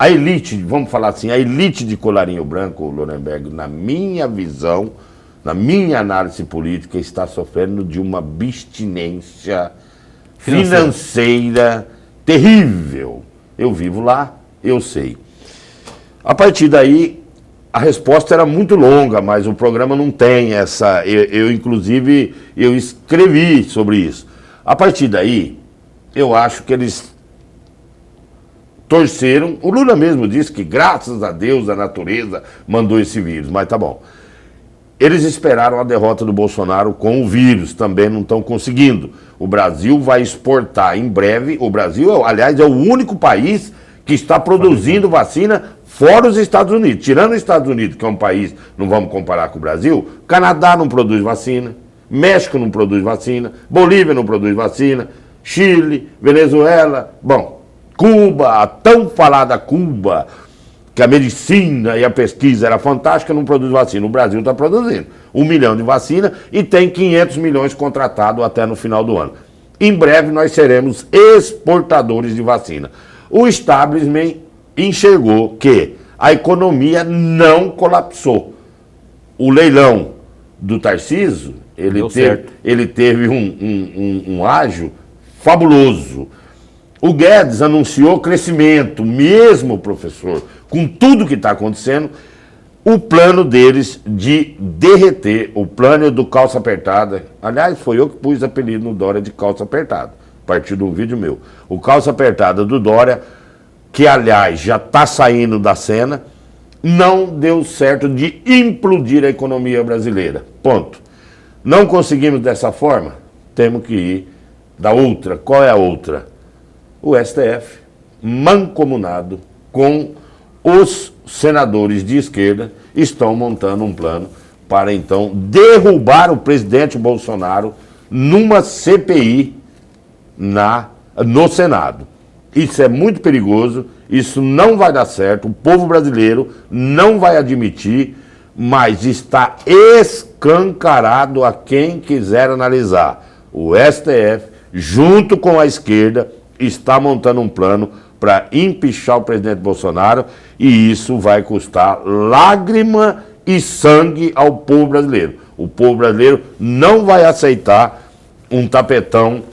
S3: elite, vamos falar assim, a elite de colarinho branco, Lorenberg, na minha visão, na minha análise política, está sofrendo de uma abstinência financeira terrível. Eu vivo lá, eu sei. A partir daí, a resposta era muito longa, mas o programa não tem essa... Inclusive, eu escrevi sobre isso. A partir daí, eu acho que eles torceram. O Lula mesmo disse que, graças a Deus, a natureza mandou esse vírus, mas tá bom. Eles esperaram a derrota do Bolsonaro com o vírus, também não estão conseguindo. O Brasil vai exportar em breve. O Brasil, aliás, é o único país que está produzindo vacina fora os Estados Unidos. Tirando os Estados Unidos, que é um país, não vamos comparar com o Brasil, Canadá não produz vacina, México não produz vacina, Bolívia não produz vacina, Chile, Venezuela, bom, Cuba, a tão falada Cuba, que a medicina e a pesquisa era fantástica, não produz vacina. O Brasil está produzindo 1 milhão de vacina e tem 500 milhões contratados até no final do ano. Em breve nós seremos exportadores de vacina. O establishment enxergou que a economia não colapsou. O leilão do Tarcísio, ele teve um ágio fabuloso. O Guedes anunciou crescimento, mesmo, professor, com tudo que está acontecendo, o plano deles de derreter, o plano do calça apertada. Aliás, foi eu que pus apelido no Dória de calça apertada, a partir de um vídeo meu. O calça apertada do Dória, que aliás já está saindo da cena, não deu certo de implodir a economia brasileira. Ponto. Não conseguimos dessa forma, temos que ir da outra. Qual é a outra? O STF, mancomunado com os senadores de esquerda, estão montando um plano para então derrubar o presidente Bolsonaro numa CPI no Senado. Isso é muito perigoso, isso não vai dar certo, o povo brasileiro não vai admitir, mas está escancarado a quem quiser analisar. O STF, junto com a esquerda, está montando um plano para empichar o presidente Bolsonaro, e isso vai custar lágrima e sangue ao povo brasileiro. O povo brasileiro não vai aceitar um tapetão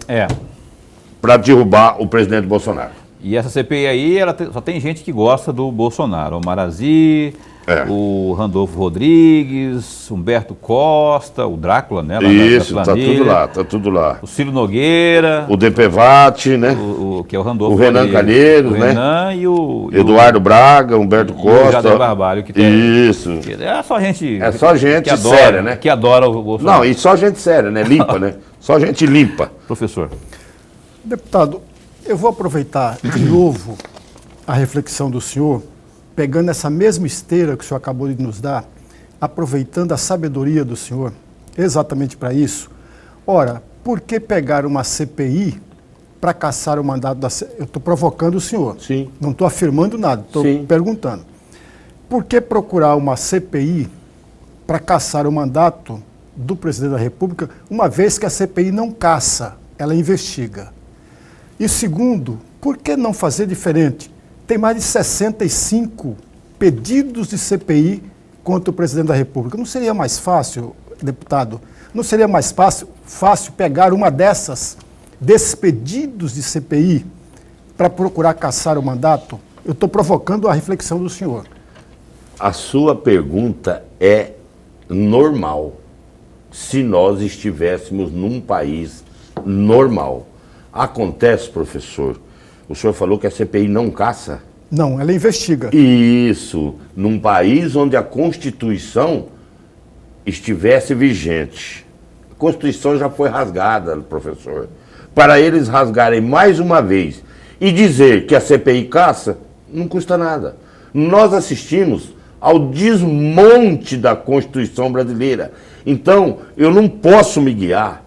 S3: para derrubar o presidente Bolsonaro.
S1: E essa CPI aí, só tem gente que gosta do Bolsonaro. O Marazi, o Randolfo Rodrigues, Humberto Costa, o Drácula, né?
S3: Isso, tá tudo lá, tá tudo lá.
S1: O Ciro Nogueira.
S3: O DPVAT, né?
S1: Que é o Randolfo
S3: O Renan Calheiros, né?
S1: Renan e o
S3: Eduardo Braga, Humberto Costa.
S1: O Jader Barbalho, que tem.
S3: Isso.
S1: É só gente.
S3: É só gente
S1: adora,
S3: séria, né?
S1: Que adora o Bolsonaro.
S3: Não, e só gente séria, né? Limpa, né? Só gente limpa.
S1: Professor.
S2: Deputado, eu vou aproveitar de novo a reflexão do senhor, pegando essa mesma esteira que o senhor acabou de nos dar, aproveitando a sabedoria do senhor, exatamente para isso. Ora, por que pegar uma CPI para caçar o mandato da... Eu estou provocando o senhor.
S3: Sim.
S2: Não estou afirmando nada, estou perguntando. Por que procurar uma CPI para caçar o mandato do presidente da República, uma vez que a CPI não caça, ela investiga? E segundo, por que não fazer diferente? Tem mais de 65 pedidos de CPI contra o presidente da República. Não seria mais fácil, deputado, não seria mais fácil pegar uma desses pedidos de CPI para procurar caçar o mandato? Eu estou provocando a reflexão do senhor.
S3: A sua pergunta é normal, se nós estivéssemos num país normal. Acontece, professor, o senhor falou que a CPI não caça?
S2: Não, ela investiga.
S3: Isso, num país onde a Constituição estivesse vigente. A Constituição já foi rasgada, professor. Para eles rasgarem mais uma vez e dizer que a CPI caça, não custa nada. Nós assistimos ao desmonte da Constituição brasileira. Então, eu não posso me guiar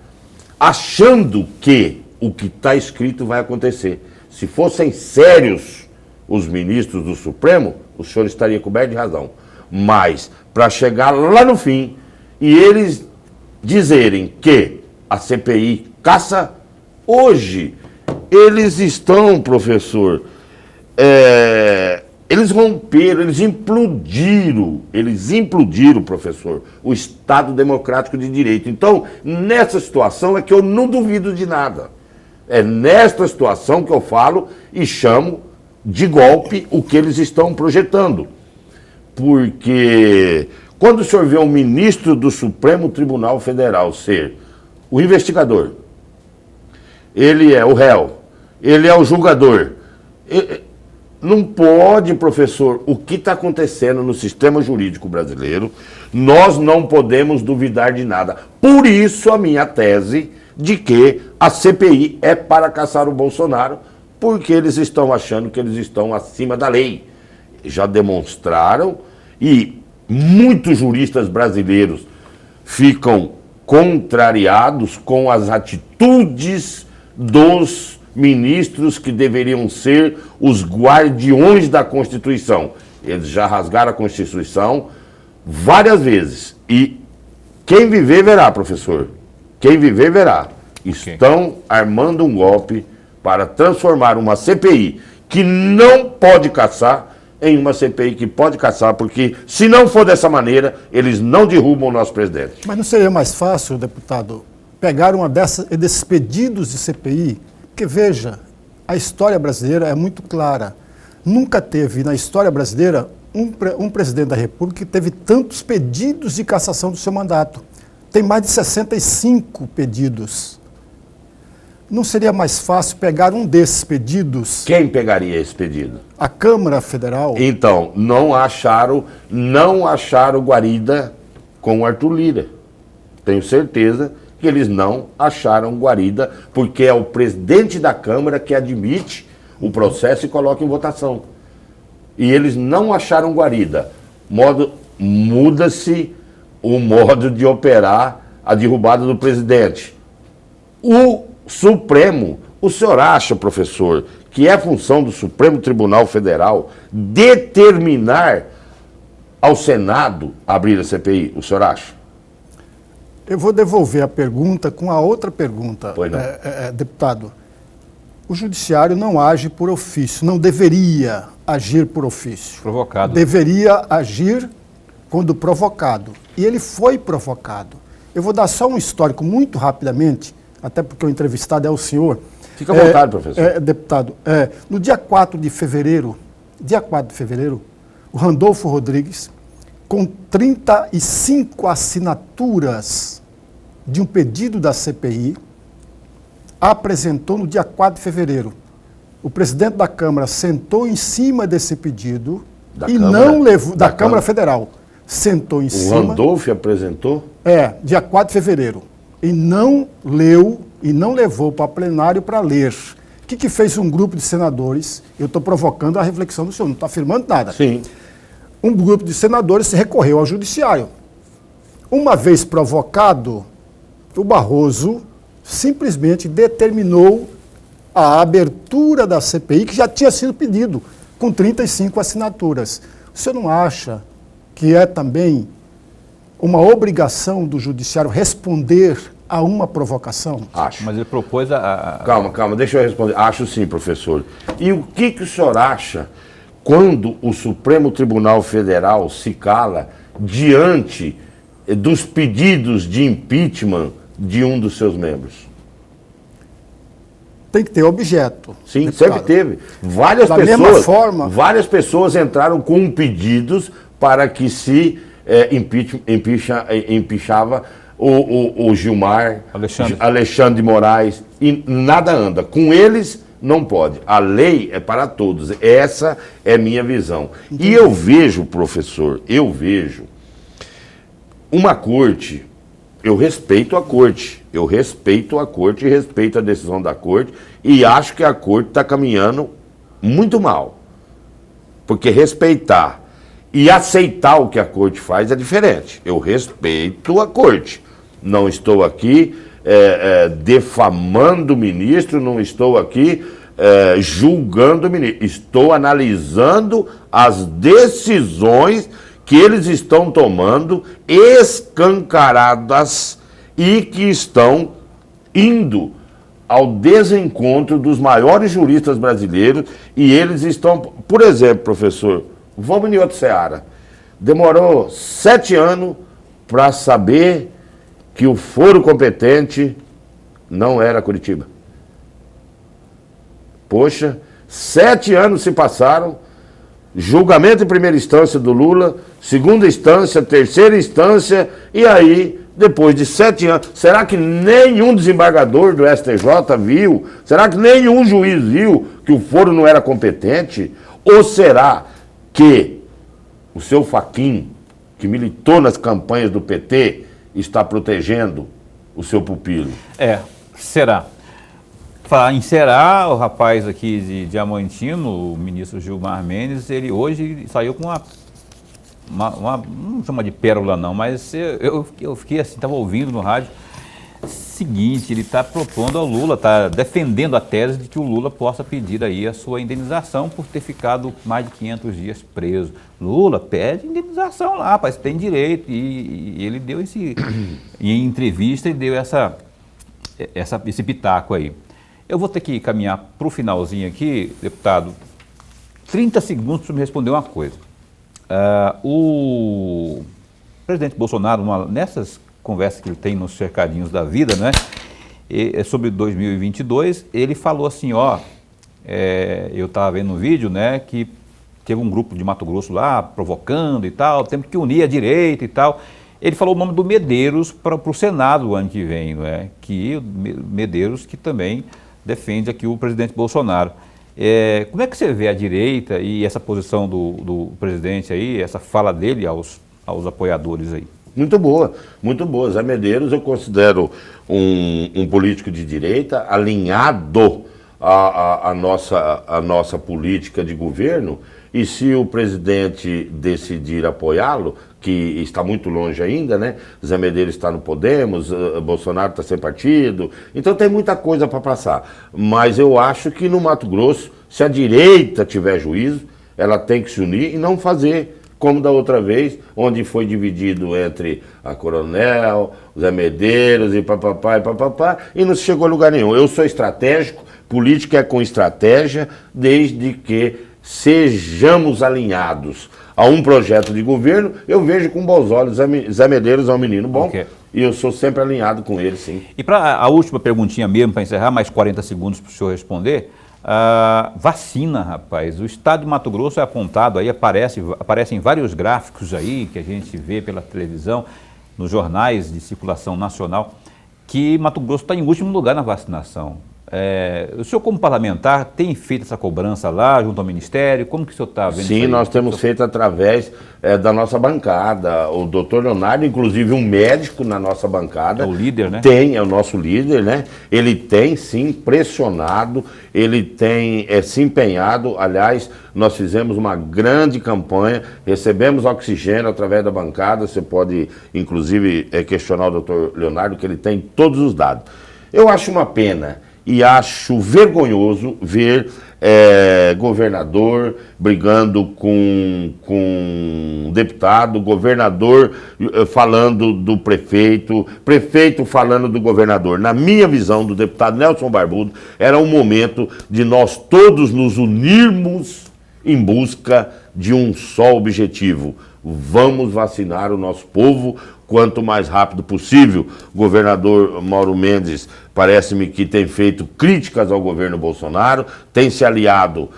S3: achando que o que está escrito vai acontecer. Se fossem sérios os ministros do Supremo, o senhor estaria coberto de razão. Mas, para chegar lá no fim e eles dizerem que a CPI caça, hoje eles estão, professor, eles romperam, eles implodiram, professor, o Estado Democrático de Direito. Então, nessa situação é que eu não duvido de nada. É nesta situação que eu falo e chamo de golpe o que eles estão projetando. Porque quando o senhor vê um ministro do Supremo Tribunal Federal ser o investigador, ele é o réu, ele é o julgador, não pode, professor, o que está acontecendo no sistema jurídico brasileiro, nós não podemos duvidar de nada. Por isso a minha tese de que a CPI é para caçar o Bolsonaro, porque eles estão achando que eles estão acima da lei. Já demonstraram e muitos juristas brasileiros ficam contrariados com as atitudes dos ministros que deveriam ser os guardiões da Constituição. Eles já rasgaram a Constituição várias vezes. E quem viver verá, professor. Quem viver verá. Estão armando um golpe para transformar uma CPI que não pode caçar em uma CPI que pode caçar, porque se não for dessa maneira, eles não derrubam o nosso presidente.
S2: Mas não seria mais fácil, deputado, pegar desses pedidos de CPI? Porque, veja, a história brasileira é muito clara. Nunca teve na história brasileira um presidente da República que teve tantos pedidos de cassação do seu mandato. Tem mais de 65 pedidos. Não seria mais fácil pegar um desses pedidos?
S3: Quem pegaria esse pedido?
S2: A Câmara Federal.
S3: Então, não acharam guarida com o Arthur Lira. Tenho certeza que eles não acharam guarida, porque é o presidente da Câmara que admite o processo e coloca em votação. E eles não acharam guarida. Muda-se o modo de operar a derrubada do presidente. O Supremo, o senhor acha, professor, que é função do Supremo Tribunal Federal determinar ao Senado abrir a CPI? O senhor acha?
S2: Eu vou devolver a pergunta com a outra pergunta,
S3: Pois não.
S2: Deputado. O judiciário não age por ofício, não deveria agir por ofício.
S1: Provocado.
S2: Deveria agir quando provocado. E ele foi provocado. Eu vou dar só um histórico muito rapidamente, até porque o entrevistado é o senhor.
S3: Fica à vontade, professor.
S2: Deputado, no dia 4 de fevereiro, o Randolfo Rodrigues, com 35 assinaturas de um pedido da CPI, apresentou no dia 4 de fevereiro. O presidente da Câmara sentou em cima desse pedido não levou... Da Câmara Federal. Sentou em cima...
S3: O Randolfo apresentou?
S2: Dia 4 de fevereiro. E não leu e não levou para plenário para ler. O que fez um grupo de senadores? Eu estou provocando a reflexão do senhor, não estou afirmando nada.
S3: Sim.
S2: Um grupo de senadores recorreu ao judiciário. Uma vez provocado, o Barroso simplesmente determinou a abertura da CPI, que já tinha sido pedido, com 35 assinaturas. O senhor não acha que é também uma obrigação do judiciário responder a uma provocação?
S3: Acho.
S1: Mas ele propôs a...
S3: Calma, deixa eu responder. Acho sim, professor. E o que o senhor acha quando o Supremo Tribunal Federal se cala diante dos pedidos de impeachment de um dos seus membros?
S2: Tem que ter objeto.
S3: Sim,
S2: deputado.
S3: sempre teve. Várias pessoas entraram com pedidos para que se empichava o Gilmar, Alexandre de Moraes, e nada anda. Com eles não pode. A lei é para todos. Essa é minha visão. Entendi. E eu vejo, professor, uma corte, eu respeito a corte e respeito a decisão da corte e acho que a corte está caminhando muito mal. Porque respeitar e aceitar o que a corte faz é diferente. Eu respeito a corte. Não estou aqui defamando o ministro, não estou aqui julgando o ministro. Estou analisando as decisões que eles estão tomando escancaradas e que estão indo ao desencontro dos maiores juristas brasileiros e eles estão, por exemplo, professor, vamos em outro seara. Demorou 7 anos para saber que o foro competente não era Curitiba. Poxa, 7 anos se passaram, julgamento em primeira instância do Lula, segunda instância, terceira instância, e aí, depois de 7 anos, será que nenhum desembargador do STJ viu? Será que nenhum juiz viu que o foro não era competente? Ou será que o seu Fachin, que militou nas campanhas do PT, está protegendo o seu pupilo?
S1: Será. Falar em será, o rapaz aqui de Diamantino, o ministro Gilmar Mendes, ele hoje saiu com não chama de pérola não, mas eu fiquei assim, estava ouvindo no rádio, seguinte, ele está propondo ao Lula, está defendendo a tese de que o Lula possa pedir aí a sua indenização por ter ficado mais de 500 dias preso. Lula pede indenização lá, rapaz, tem direito, e ele deu em entrevista, ele deu esse pitaco aí. Eu vou ter que caminhar para o finalzinho aqui, deputado, 30 segundos para me responder uma coisa. O presidente Bolsonaro, nessas conversas que ele tem nos cercadinhos da vida, né, sobre 2022, ele falou assim, eu estava vendo um vídeo, né, que teve um grupo de Mato Grosso lá provocando e tal, temos que unir a direita e tal. Ele falou o nome do Medeiros para o Senado o ano que vem, não é? Que Medeiros que também defende aqui o presidente Bolsonaro. Como é que você vê a direita e essa posição do presidente aí, essa fala dele aos apoiadores aí?
S3: Muito boa, muito boa. Zé Medeiros eu considero um político de direita alinhado à nossa política de governo, e se o presidente decidir apoiá-lo, que está muito longe ainda, né? Zé Medeiros está no Podemos, Bolsonaro está sem partido, então tem muita coisa para passar. Mas eu acho que no Mato Grosso, se a direita tiver juízo, ela tem que se unir e não fazer como da outra vez, onde foi dividido entre a Coronel, Zé Medeiros e papapá, e não se chegou a lugar nenhum. Eu sou estratégico, política é com estratégia, desde que sejamos alinhados a um projeto de governo. Eu vejo com bons olhos. Zé Medeiros é um menino bom, okay, e eu sou sempre alinhado com ele, sim.
S1: E para a última perguntinha mesmo, para encerrar, mais 40 segundos para o senhor responder. Vacina, rapaz. O estado de Mato Grosso é apontado, aí aparecem vários gráficos aí que a gente vê pela televisão, nos jornais de circulação nacional, que Mato Grosso está em último lugar na vacinação. O senhor, como parlamentar, tem feito essa cobrança lá junto ao Ministério? Como que o senhor está vendo isso aí?
S3: Sim, nós temos feito através da nossa bancada. O doutor Leonardo, inclusive um médico na nossa bancada.
S1: É o líder, né?
S3: É o nosso líder, né? Ele tem, sim, pressionado, ele tem se empenhado. Aliás, nós fizemos uma grande campanha, recebemos oxigênio através da bancada. Você pode, inclusive, questionar o doutor Leonardo, que ele tem todos os dados. Eu acho uma pena e acho vergonhoso ver governador brigando com deputado, governador falando do prefeito, prefeito falando do governador. Na minha visão, do deputado Nelson Barbudo, era um momento de nós todos nos unirmos em busca de um só objetivo. Vamos vacinar o nosso povo quanto mais rápido possível. O governador Mauro Mendes parece-me que tem feito críticas ao governo Bolsonaro, tem se alinhado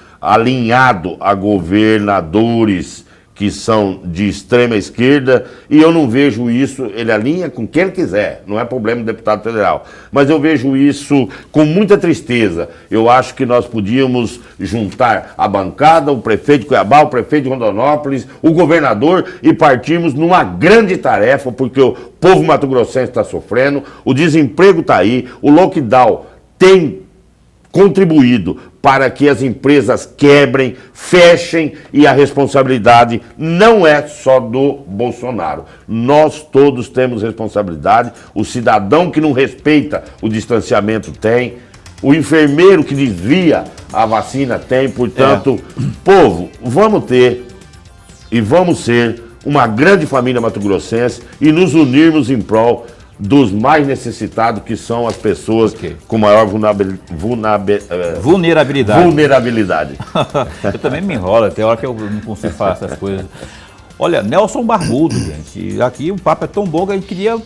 S3: a governadores que são de extrema esquerda, e eu não vejo isso, ele alinha com quem ele quiser, não é problema do deputado federal, mas eu vejo isso com muita tristeza. Eu acho que nós podíamos juntar a bancada, o prefeito de Cuiabá, o prefeito de Rondonópolis, o governador, e partirmos numa grande tarefa, porque o povo mato-grossense está sofrendo, o desemprego está aí, o lockdown tem contribuído para que as empresas quebrem, fechem, e a responsabilidade não é só do Bolsonaro. Nós todos temos responsabilidade. O cidadão que não respeita o distanciamento tem, o enfermeiro que desvia a vacina tem. Portanto, povo, vamos ter e vamos ser uma grande família mato-grossense e nos unirmos em prol dos mais necessitados, que são as pessoas com maior vulnerabilidade.
S1: Eu também me enrolo, até a hora que eu não consigo falar essas coisas. Olha, Nelson Barbudo, gente, aqui o papo é tão bom que a gente queria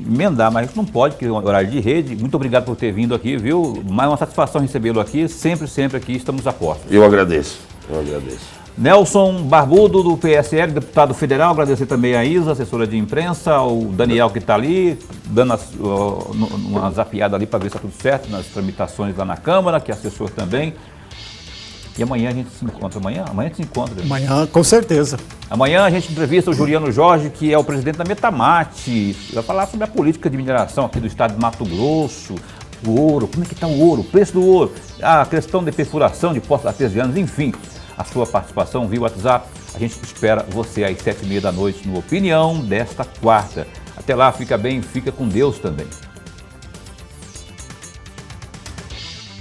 S1: emendar, mas não pode, porque é um horário de rede. Muito obrigado por ter vindo aqui, viu? Mais uma satisfação recebê-lo aqui, sempre aqui estamos a postos.
S3: Eu agradeço.
S1: Nelson Barbudo, do PSL, deputado federal. Agradecer também a Isa, assessora de imprensa, o Daniel que está ali, dando uma zapiada ali para ver se está tudo certo nas tramitações lá na Câmara, que é assessor também. E amanhã a gente se encontra. Amanhã a gente se encontra.
S2: Amanhã, com certeza.
S1: Amanhã a gente entrevista o Juliano Jorge, que é o presidente da Metamate. Vai falar sobre a política de mineração aqui do estado de Mato Grosso. O ouro, como é que está o ouro, o preço do ouro, a questão de perfuração de poços artesianos, enfim. A sua participação via WhatsApp. A gente espera você às 7h30 da noite no Opinião desta quarta. Até lá, fica bem, fica com Deus também.